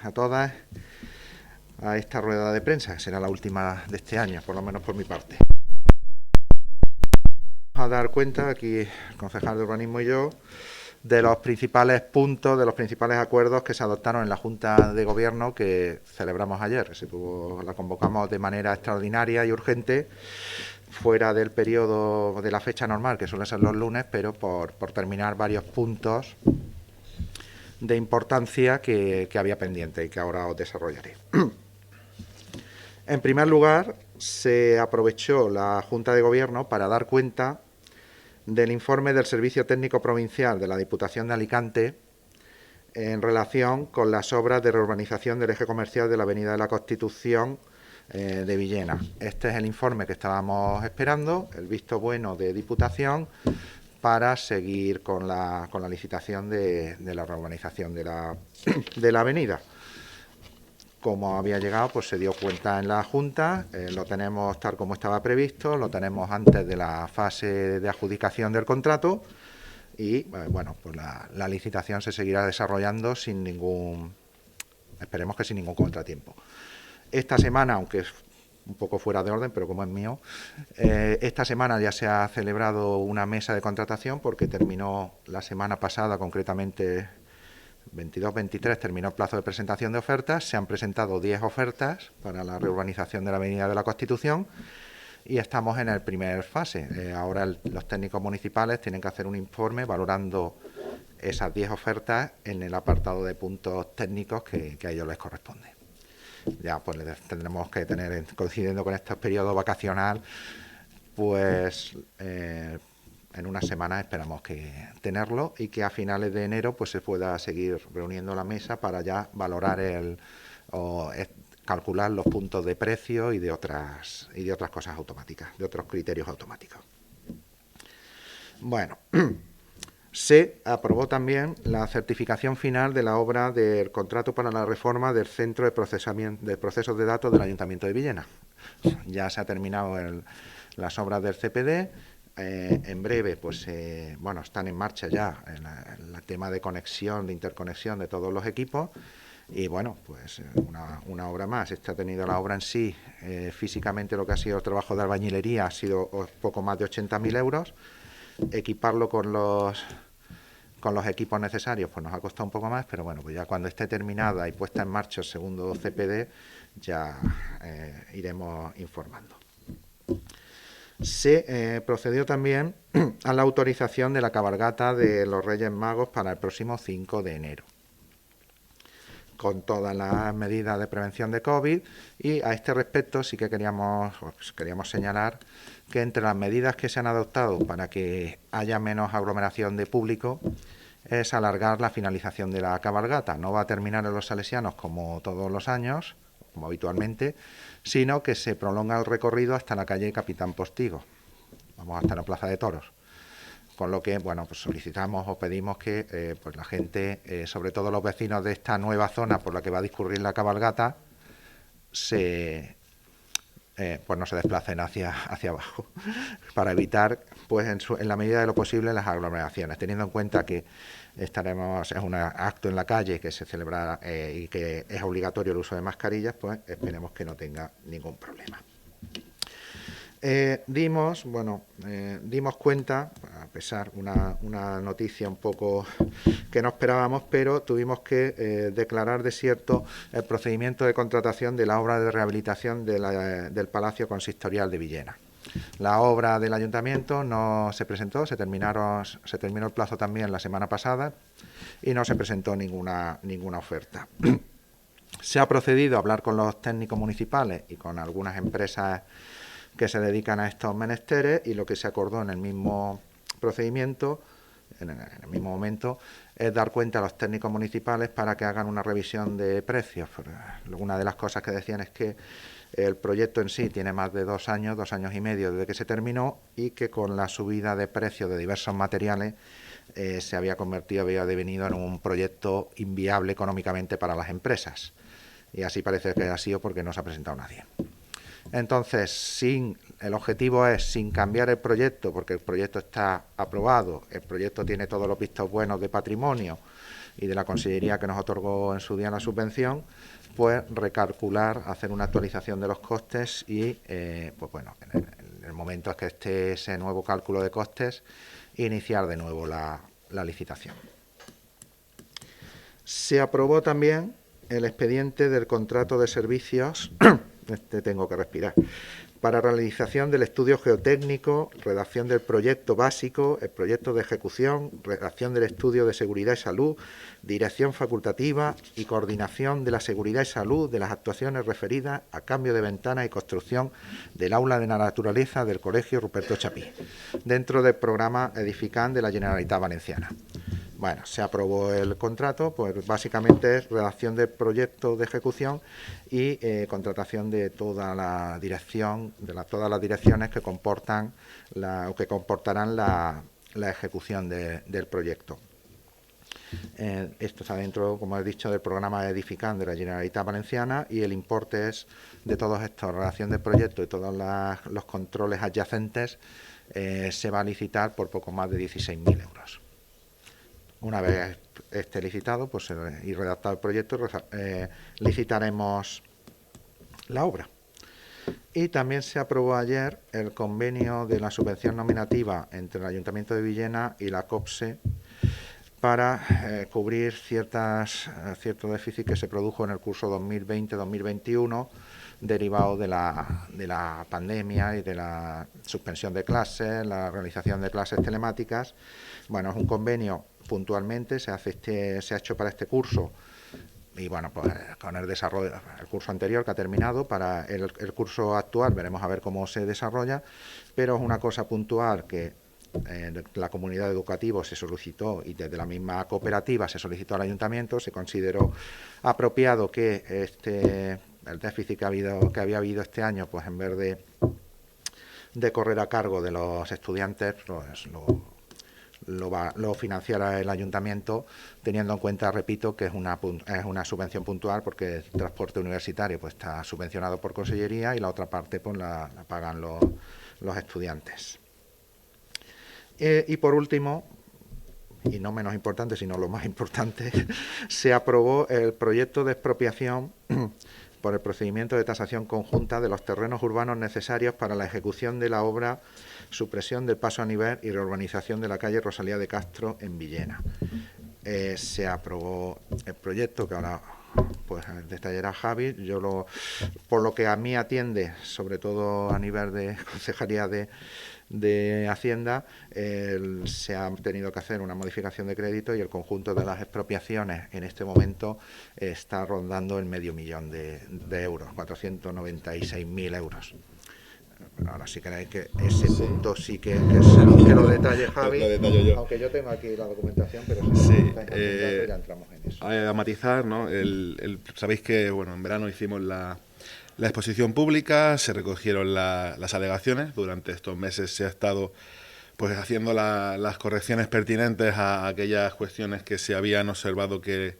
a todas a esta rueda de prensa, que será la última de este año, por lo menos por mi parte. Vamos a dar cuenta, aquí el concejal de urbanismo y yo, de los principales puntos, de los principales acuerdos que se adoptaron en la Junta de Gobierno que celebramos ayer. La convocamos de manera extraordinaria y urgente, fuera del periodo de la fecha normal, que suele ser los lunes, pero por terminar varios puntos de importancia que había pendiente y que ahora os desarrollaré. En primer lugar, se aprovechó la Junta de Gobierno para dar cuenta del informe del Servicio Técnico Provincial de la Diputación de Alicante en relación con las obras de reurbanización del eje comercial de la Avenida de la Constitución de Villena. Este es el informe que estábamos esperando, el visto bueno de Diputación, para seguir con la licitación de la reurbanización de la avenida. Como había llegado, pues se dio cuenta en la Junta, lo tenemos tal como estaba previsto, lo tenemos antes de la fase de adjudicación del contrato y, bueno, pues la licitación se seguirá desarrollando esperemos que sin ningún contratiempo. Esta semana, aunque es un poco fuera de orden, pero como es mío, esta semana ya se ha celebrado una mesa de contratación porque terminó la semana pasada, concretamente 22-23, terminó el plazo de presentación de ofertas. Se han presentado 10 ofertas para la reurbanización de la Avenida de la Constitución y estamos en la primera fase. Ahora los técnicos municipales tienen que hacer un informe valorando esas 10 ofertas en el apartado de puntos técnicos que a ellos les corresponde. Ya pues tendremos que tener, coincidiendo con este periodo vacacional, pues en unas semanas esperamos que tenerlo y que a finales de enero pues se pueda seguir reuniendo la mesa para ya valorar calcular los puntos de precio y de otras cosas automáticas, de otros criterios automáticos. Bueno, se aprobó también la certificación final de la obra del contrato para la reforma del Centro de Procesamiento de Procesos de Datos del Ayuntamiento de Villena. Ya se ha terminado las obras del CPD. En breve, pues bueno, están en marcha ya el tema de conexión, de interconexión de todos los equipos. Y bueno, pues una obra más. Ha tenido la obra en sí, físicamente lo que ha sido el trabajo de albañilería ha sido poco más de 80.000 euros. Equiparlo con los equipos necesarios pues nos ha costado un poco más, pero bueno, pues ya cuando esté terminada y puesta en marcha el segundo CPD ya iremos informando. Se procedió también a la autorización de la cabalgata de los Reyes Magos para el próximo 5 de enero, con todas las medidas de prevención de COVID, y a este respecto sí que queríamos señalar que entre las medidas que se han adoptado para que haya menos aglomeración de público es alargar la finalización de la cabalgata. No va a terminar en los Salesianos como todos los años, como habitualmente, sino que se prolonga el recorrido hasta la calle Capitán Postigo. Vamos hasta la Plaza de Toros. Con lo que, bueno, pues solicitamos o pedimos que pues la gente, sobre todo los vecinos de esta nueva zona por la que va a discurrir la cabalgata, pues no se desplacen hacia abajo, para evitar, pues en la medida de lo posible, las aglomeraciones, teniendo en cuenta que es un acto en la calle que se celebra y que es obligatorio el uso de mascarillas, pues esperemos que no tenga ningún problema. Dimos cuenta, a pesar una noticia un poco que no esperábamos, pero tuvimos que declarar desierto el procedimiento de contratación de la obra de rehabilitación del Palacio Consistorial de Villena. La obra del ayuntamiento no se presentó, se terminó el plazo también la semana pasada y no se presentó ninguna oferta. Se ha procedido a hablar con los técnicos municipales y con algunas empresas que se dedican a estos menesteres, y lo que se acordó en el mismo procedimiento, en el mismo momento, es dar cuenta a los técnicos municipales para que hagan una revisión de precios. Una de las cosas que decían es que el proyecto en sí tiene más de 2 años y medio desde que se terminó, y que con la subida de precios de diversos materiales había devenido en un proyecto inviable económicamente para las empresas. Y así parece que ha sido porque no se ha presentado nadie. Entonces, el objetivo es, sin cambiar el proyecto, porque el proyecto está aprobado, el proyecto tiene todos los vistos buenos de patrimonio, y de la Consellería que nos otorgó en su día la subvención, pues recalcular, hacer una actualización de los costes y, pues bueno, en el momento en que esté ese nuevo cálculo de costes, iniciar de nuevo la licitación. Se aprobó también el expediente del contrato de servicios, tengo que respirar, para realización del estudio geotécnico, redacción del proyecto básico, el proyecto de ejecución, redacción del estudio de seguridad y salud, dirección facultativa y coordinación de la seguridad y salud de las actuaciones referidas a cambio de ventanas y construcción del aula de la naturaleza del Colegio Ruperto Chapí, dentro del programa Edificant de la Generalitat Valenciana. Bueno, se aprobó el contrato, pues básicamente es redacción del proyecto de ejecución y contratación de toda la dirección, todas las direcciones que comportarán la ejecución del proyecto. Esto está dentro, como he dicho, del programa Edificant de la Generalitat Valenciana y el importe es de todos estos, redacción del proyecto y todos los controles adyacentes, se va a licitar por poco más de 16.000 euros. Una vez esté licitado pues, y redactado el proyecto, licitaremos la obra. Y también se aprobó ayer el convenio de la subvención nominativa entre el Ayuntamiento de Villena y la COPSE para cubrir cierto déficit que se produjo en el curso 2020-2021 derivado de la pandemia y de la suspensión de clases, la realización de clases telemáticas. Bueno, es un convenio puntualmente, se ha hecho para este curso y bueno, pues con el desarrollo, el curso anterior que ha terminado, para el curso actual veremos a ver cómo se desarrolla, pero es una cosa puntual que la comunidad educativa se solicitó y desde la misma cooperativa se solicitó al ayuntamiento, se consideró apropiado que el déficit que había habido este año, pues en vez de correr a cargo de los estudiantes, pues lo financiara el ayuntamiento, teniendo en cuenta, repito, que es una subvención puntual, porque el transporte universitario pues está subvencionado por Consellería y la otra parte pues la pagan los estudiantes. Y por último, y no menos importante, sino lo más importante, se aprobó el proyecto de expropiación por el procedimiento de tasación conjunta de los terrenos urbanos necesarios para la ejecución de la obra supresión del paso a nivel y reurbanización de la calle Rosalía de Castro en Villena. Se aprobó el proyecto que ahora pues detallará Javi. Por lo que a mí atiende, sobre todo a nivel de Concejalía de Hacienda, se ha tenido que hacer una modificación de crédito y el conjunto de las expropiaciones en este momento está rondando el 500.000 de euros, 496.000 euros. Ahora, si queréis que ese punto sí que lo detalle Javi, lo detallo yo. Aunque yo tengo aquí la documentación, pero ya entramos en eso. A matizar, ¿no? Sabéis que bueno, en verano hicimos la exposición pública, se recogieron las alegaciones. Durante estos meses se ha estado pues haciendo las correcciones pertinentes a aquellas cuestiones que se habían observado que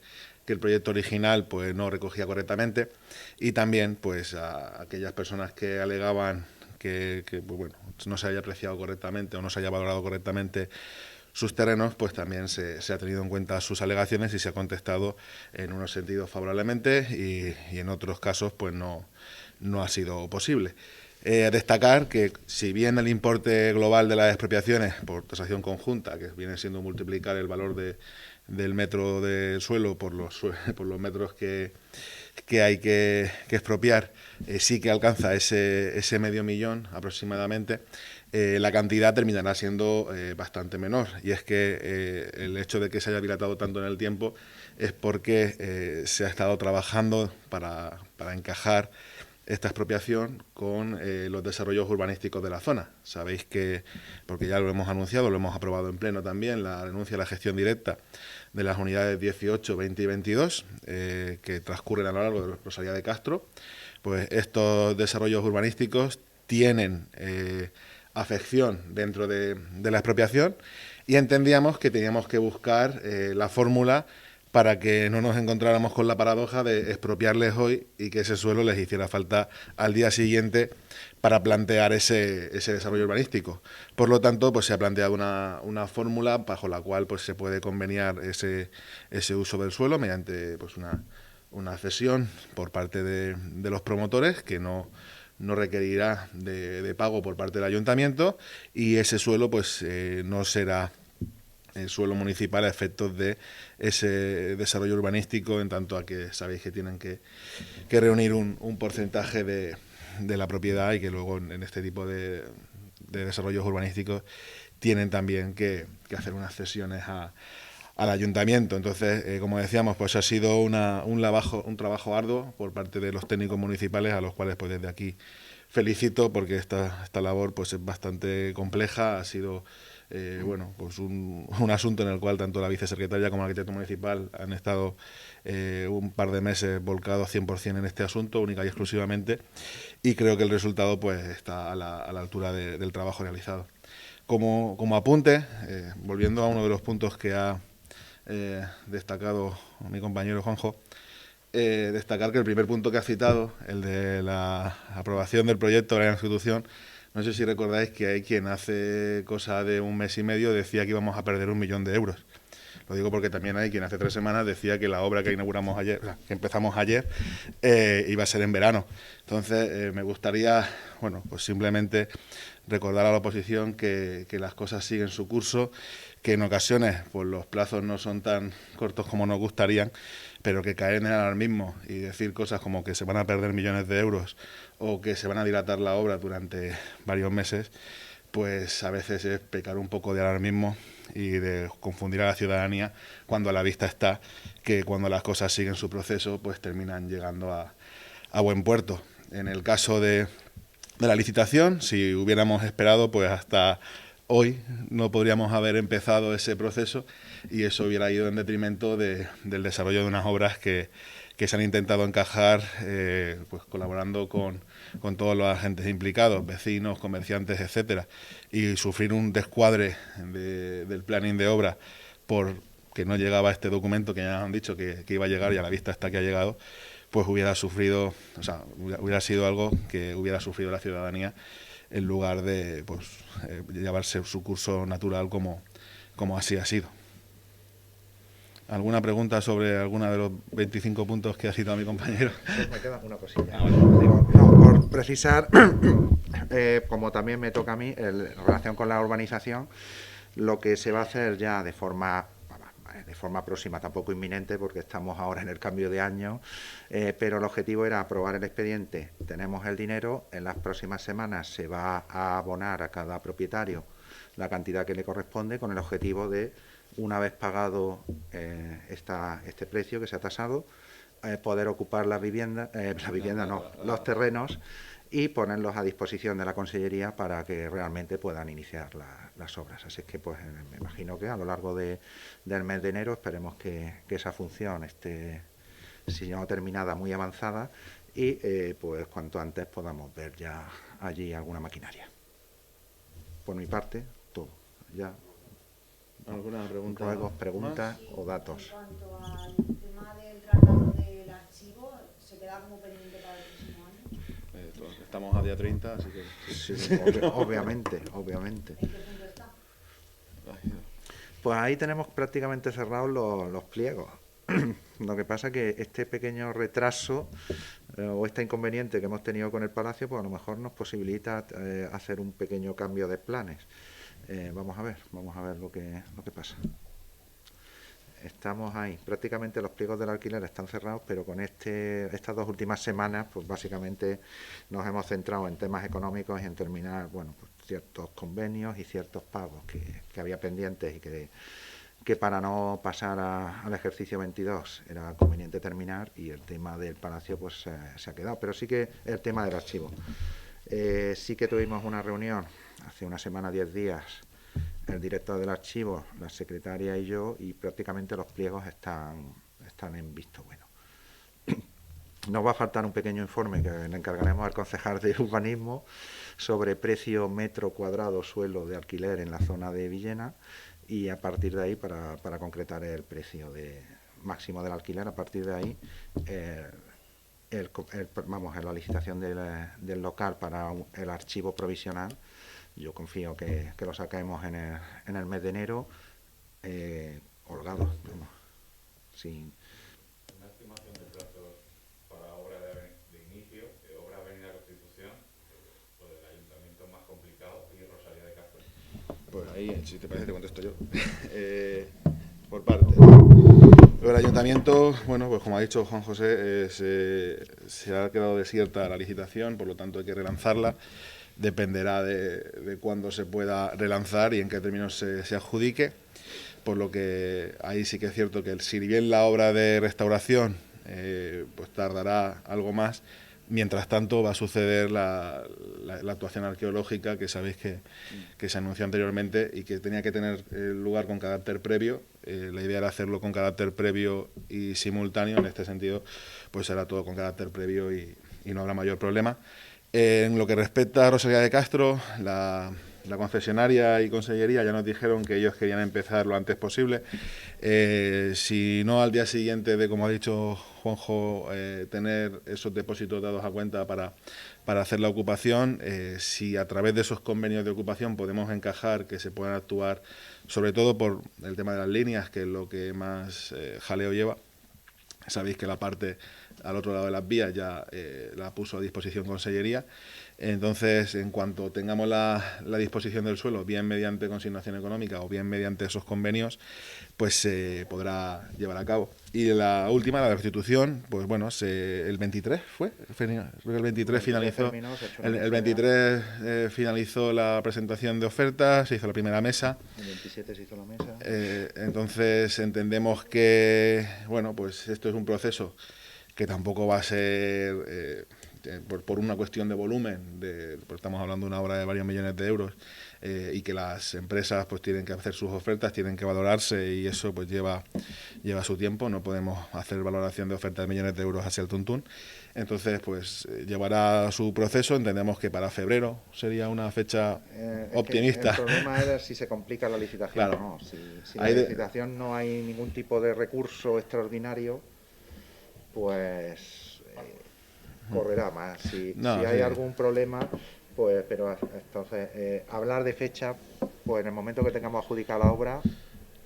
el proyecto original pues no recogía correctamente, y también pues a aquellas personas que alegaban que pues, bueno, no se haya apreciado correctamente o no se haya valorado correctamente sus terrenos, pues también se ha tenido en cuenta sus alegaciones y se ha contestado en unos sentidos favorablemente y en otros casos pues no ha sido posible. Destacar que si bien el importe global de las expropiaciones por tasación conjunta, que viene siendo multiplicar el valor del metro de suelo por los metros que hay que expropiar, sí que alcanza ese 500.000 aproximadamente, la cantidad terminará siendo bastante menor. Y es que el hecho de que se haya dilatado tanto en el tiempo es porque se ha estado trabajando para encajar esta expropiación con los desarrollos urbanísticos de la zona. Sabéis que, porque ya lo hemos anunciado, lo hemos aprobado en pleno también, la renuncia a la gestión directa de las unidades 18, 20 y 22, que transcurren a lo largo de Rosalía de Castro. Pues estos desarrollos urbanísticos tienen afección dentro de la expropiación y entendíamos que teníamos que buscar la fórmula para que no nos encontráramos con la paradoja de expropiarles hoy y que ese suelo les hiciera falta al día siguiente para plantear ese desarrollo urbanístico. Por lo tanto, pues se ha planteado una fórmula bajo la cual pues se puede conveniar ese uso del suelo mediante pues una cesión por parte de los promotores que no requerirá de pago por parte del ayuntamiento, y ese suelo pues no será el suelo municipal a efectos de ese desarrollo urbanístico, en tanto a que sabéis que tienen que reunir un porcentaje de la propiedad, y que luego en este tipo de desarrollos urbanísticos tienen también que hacer unas cesiones al ayuntamiento. Entonces, como decíamos, pues ha sido un trabajo arduo por parte de los técnicos municipales, a los cuales pues desde aquí felicito, porque esta labor pues es bastante compleja. Ha sido pues un asunto en el cual tanto la vicesecretaria como el arquitecto municipal han estado un par de meses volcados 100% en este asunto, única y exclusivamente, y creo que el resultado pues está a la altura del trabajo realizado. Como apunte, volviendo a uno de los puntos que ha destacado mi compañero Juanjo, destacar que el primer punto que ha citado, el de la aprobación del proyecto de la institución, no sé si recordáis que hay quien hace cosa de un mes y medio decía que íbamos a perder 1 millón de euros. Lo digo porque también hay quien hace 3 semanas decía que la obra que inauguramos ayer, o sea, que empezamos ayer, iba a ser en verano. Entonces, me gustaría, bueno, pues simplemente recordar a la oposición que las cosas siguen su curso, que en ocasiones pues los plazos no son tan cortos como nos gustarían, pero que caer en el alarmismo y decir cosas como que se van a perder millones de euros o que se van a dilatar la obra durante varios meses, pues a veces es pecar un poco de alarmismo y de confundir a la ciudadanía, cuando a la vista está que cuando las cosas siguen su proceso pues terminan llegando a buen puerto. En el caso de la licitación, si hubiéramos esperado pues hasta hoy, no podríamos haber empezado ese proceso, y eso hubiera ido en detrimento del desarrollo de unas obras que se han intentado encajar pues colaborando con todos los agentes implicados, vecinos, comerciantes, etcétera, y sufrir un descuadre del planning de obra por que no llegaba este documento que ya nos han dicho que iba a llegar, y a la vista está que ha llegado, pues hubiera sido algo que hubiera sufrido la ciudadanía, en lugar de pues llevarse su curso natural como así ha sido. ¿Alguna pregunta sobre alguna de los 25 puntos que ha citado mi compañero? Pues me queda una cosilla. Digo, no, por precisar, como también me toca a mí, en relación con la urbanización, lo que se va a hacer ya de forma próxima, tampoco inminente, porque estamos ahora en el cambio de año, pero el objetivo era aprobar el expediente. Tenemos el dinero, en las próximas semanas se va a abonar a cada propietario la cantidad que le corresponde, con el objetivo de, una vez pagado este precio que se ha tasado, poder ocupar los terrenos y ponerlos a disposición de la Consellería para que realmente puedan iniciar las obras. Así es que pues me imagino que a lo largo del mes de enero esperemos que esa función esté, si no terminada, muy avanzada, y pues cuanto antes podamos ver ya allí alguna maquinaria. Por mi parte, todo. Ya. ¿Alguna pregunta? Ruegos, preguntas o datos. En cuanto al tema del tratado del archivo, ¿se queda como pendiente para el próximo año? Estamos a día 30, así que... Sí, obviamente. ¿En qué punto está? Pues ahí tenemos prácticamente cerrados los pliegos. Lo que pasa es que este pequeño retraso o este inconveniente que hemos tenido con el Palacio, pues a lo mejor nos posibilita hacer un pequeño cambio de planes. Vamos a ver lo que pasa. Estamos ahí. Prácticamente los pliegos del alquiler están cerrados, pero con estas 2 últimas semanas, pues básicamente nos hemos centrado en temas económicos y en terminar, bueno, pues ciertos convenios y ciertos pagos que había pendientes y que para no pasar al ejercicio 22 era conveniente terminar, y el tema del Palacio pues se ha quedado. Pero sí que el tema del archivo. Sí que tuvimos una reunión hace una semana, 10 días, el director del archivo, la secretaria y yo, y prácticamente los pliegos están en visto bueno. Nos va a faltar un pequeño informe que le encargaremos al concejal de urbanismo sobre precio metro cuadrado suelo de alquiler en la zona de Villena, y a partir de ahí para concretar el precio máximo del alquiler. A partir de ahí, vamos, en la licitación del local para el archivo provisional, yo confío que lo saquemos en el mes de enero, holgado, vamos, sin... Una estimación de plazos para obra de inicio, de obra de Avenida Constitución, pues el ayuntamiento es más complicado y Rosalía de Castro. Pues ahí, si te parece, te contesto yo. Por partes. El ayuntamiento, bueno, pues como ha dicho Juan José, se ha quedado desierta la licitación, por lo tanto hay que relanzarla. Dependerá de cuándo se pueda relanzar y en qué términos se adjudique. Por lo que ahí sí que es cierto que si bien la obra de restauración pues tardará algo más, mientras tanto va a suceder la actuación arqueológica que sabéis que se anunció anteriormente y que tenía que tener lugar con carácter previo. La idea era hacerlo con carácter previo y simultáneo. En este sentido, pues será todo con carácter previo y no habrá mayor problema. En lo que respecta a Rosalía de Castro, la concesionaria y consellería ya nos dijeron que ellos querían empezar lo antes posible. Si no al día siguiente de, como ha dicho Juanjo, tener esos depósitos dados a cuenta para hacer la ocupación, si a través de esos convenios de ocupación podemos encajar que se puedan actuar, sobre todo por el tema de las líneas, que es lo que más jaleo lleva. Sabéis que la parte al otro lado de las vías ya la puso a disposición Consellería. Entonces, en cuanto tengamos la disposición del suelo, bien mediante consignación económica o bien mediante esos convenios, pues se podrá llevar a cabo. Y la última, la de restitución, pues bueno, el 23 fue, creo que el 23 finalizó, el 23 finalizó la presentación de ofertas, se hizo la primera mesa. El 27 se hizo la mesa. Entonces entendemos que, bueno, pues esto es un proceso que tampoco va a ser por una cuestión de volumen, porque estamos hablando de una obra de varios millones de euros, y que las empresas pues tienen que hacer sus ofertas, tienen que valorarse y eso pues lleva su tiempo. No podemos hacer valoración de ofertas de millones de euros hacia el tuntún. Entonces pues llevará su proceso. Entendemos que para febrero sería una fecha optimista. El problema es si se complica la licitación. Claro. No. Si la licitación no hay ningún tipo de recurso extraordinario, pues correrá más. Si hay algún problema, pues, pero entonces hablar de fecha, pues en el momento que tengamos adjudicada la obra,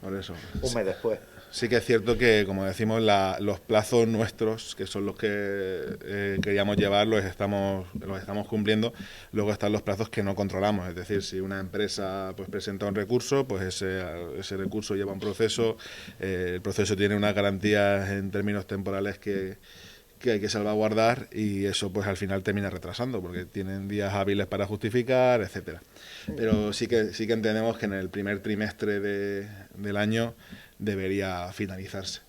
por eso, un mes después. Sí que es cierto que, como decimos, los plazos nuestros, que son los que queríamos llevar, los estamos cumpliendo. Luego están los plazos que no controlamos, es decir, si una empresa pues presenta un recurso, pues ese recurso lleva un proceso, el proceso tiene unas garantías en términos temporales que hay que salvaguardar y eso pues al final termina retrasando porque tienen días hábiles para justificar, etcétera. Pero sí que entendemos que en el primer trimestre del año debería finalizarse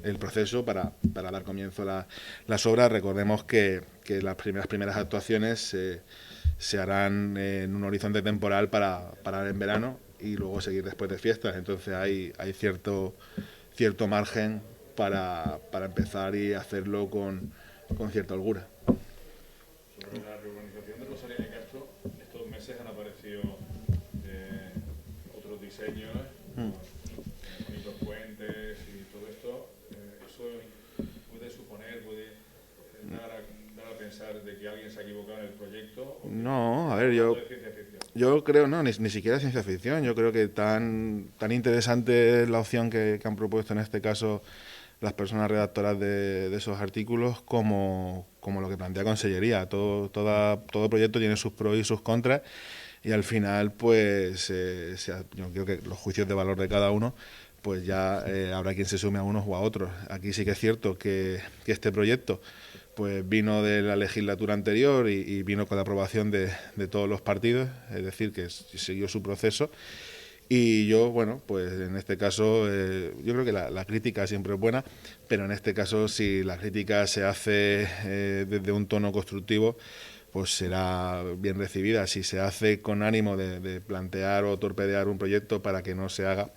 el proceso para dar comienzo a las obras. Recordemos que las primeras actuaciones se harán en un horizonte temporal para en verano y luego seguir después de fiestas. Entonces hay cierto margen para empezar y hacerlo con cierta holgura. Sobre la reurbanización de Rosalía de Castro, estos meses han aparecido otros diseños, bonitos puentes y todo esto. ¿Eso puede suponer, puede dar a pensar de que alguien se ha equivocado en el proyecto? No, a ver, yo creo, no, ni siquiera ciencia ficción. Yo creo que tan interesante es la opción que han propuesto en este caso las personas redactoras de esos artículos como lo que plantea Consellería. Todo proyecto tiene sus pros y sus contras y al final pues yo creo que los juicios de valor de cada uno pues ya habrá quien se sume a unos o a otros. Aquí sí que es cierto que este proyecto pues vino de la legislatura anterior y vino con la aprobación de todos los partidos, es decir, que siguió su proceso. Y yo, bueno, pues en este caso, yo creo que la crítica siempre es buena, pero en este caso, si la crítica se hace desde un tono constructivo, pues será bien recibida. Si se hace con ánimo de plantear o torpedear un proyecto para que no se haga,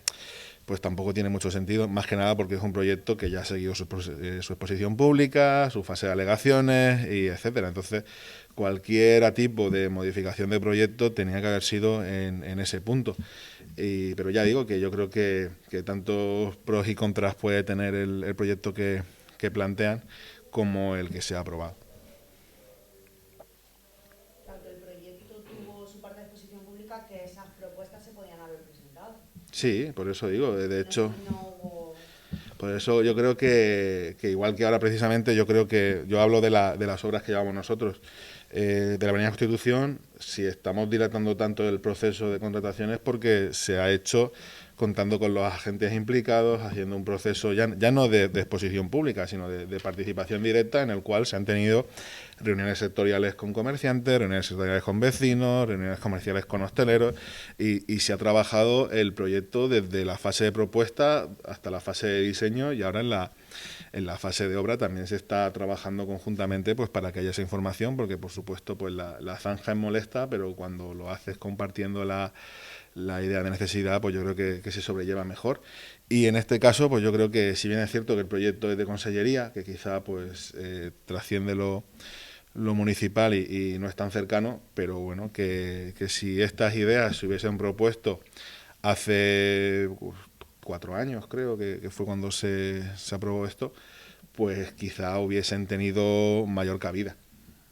pues tampoco tiene mucho sentido, más que nada porque es un proyecto que ya ha seguido su exposición pública, su fase de alegaciones y etcétera. Entonces, cualquier tipo de modificación de proyecto tenía que haber sido en ese punto. Pero ya digo que yo creo que tantos pros y contras puede tener el proyecto que plantean como el que se ha aprobado. Tanto el proyecto tuvo su parte de exposición pública que esas propuestas se podían haber presentado. Sí, por eso digo, de hecho... No hubo... Por eso yo creo que igual que ahora precisamente, yo creo que yo hablo de las obras que llevamos nosotros, de la Avenida Constitución, si estamos dilatando tanto el proceso de contrataciones porque se ha hecho contando con los agentes implicados, haciendo un proceso ya no de exposición pública, sino de participación directa, en el cual se han tenido reuniones sectoriales con comerciantes, reuniones sectoriales con vecinos, reuniones comerciales con hosteleros, y se ha trabajado el proyecto desde la fase de propuesta hasta la fase de diseño, y ahora en la fase de obra también se está trabajando conjuntamente pues para que haya esa información, porque por supuesto pues la zanja es molesta, pero cuando lo haces compartiendo la idea de necesidad, pues yo creo que se sobrelleva mejor. Y en este caso, pues yo creo que si bien es cierto que el proyecto es de consellería, que quizá pues trasciende lo municipal y no es tan cercano, pero bueno, que si estas ideas se hubiesen propuesto hace 4 años, creo que fue cuando se aprobó esto, pues quizá hubiesen tenido mayor cabida.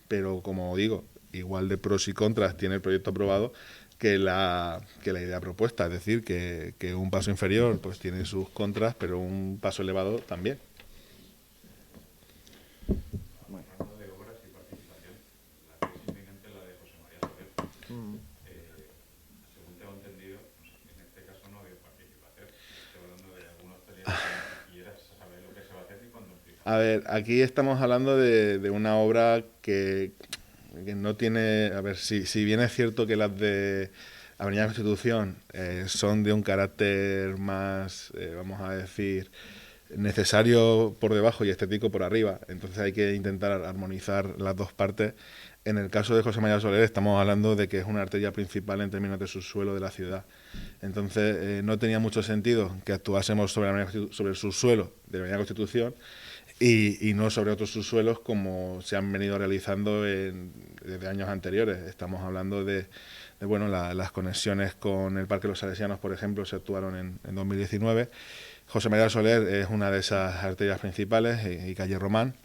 Pero como digo, igual de pros y contras tiene el proyecto aprobado que la idea propuesta, es decir, que un paso inferior pues tiene sus contras, pero un paso elevado también. Hablando de obras y participación, la que es inminente es la de José María Soler. Según tengo entendido, en este caso no ha habido participación. Estoy hablando de algunos talleres que quieras saber lo que se va a hacer y cuándo empieza. A ver, aquí estamos hablando de una obra que no tiene... A ver, si bien es cierto que las de Avenida Constitución son de un carácter más, vamos a decir, necesario por debajo y estético por arriba, entonces hay que intentar armonizar las dos partes. En el caso de José María Soler estamos hablando de que es una arteria principal en términos de subsuelo de la ciudad. Entonces no tenía mucho sentido que actuásemos sobre el subsuelo de la Avenida Constitución y no sobre otros subsuelos como se han venido realizando desde años anteriores. Estamos hablando de bueno, las conexiones con el Parque Los Salesianos, por ejemplo, se actuaron en 2019. José María Soler es una de esas arterias principales y calle Román.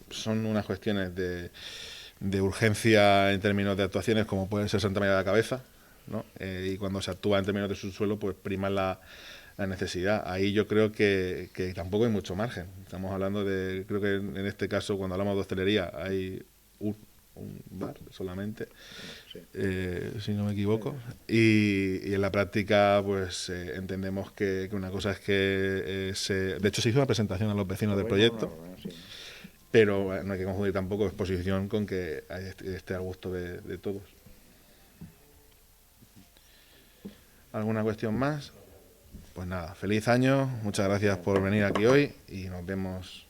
Son unas cuestiones de urgencia en términos de actuaciones como puede ser Santa María de la Cabeza, ¿no? Y cuando se actúa en términos de subsuelo pues prima la necesidad. Ahí yo creo que tampoco hay mucho margen. Estamos hablando de, creo que en este caso cuando hablamos de hostelería hay un bar solamente, si no me equivoco, y en la práctica pues entendemos que una cosa es que de hecho se hizo una presentación a los vecinos del proyecto, pero no hay que confundir tampoco exposición con que esté al gusto de todos. ¿Alguna cuestión más? Pues nada, feliz año, muchas gracias por venir aquí hoy y nos vemos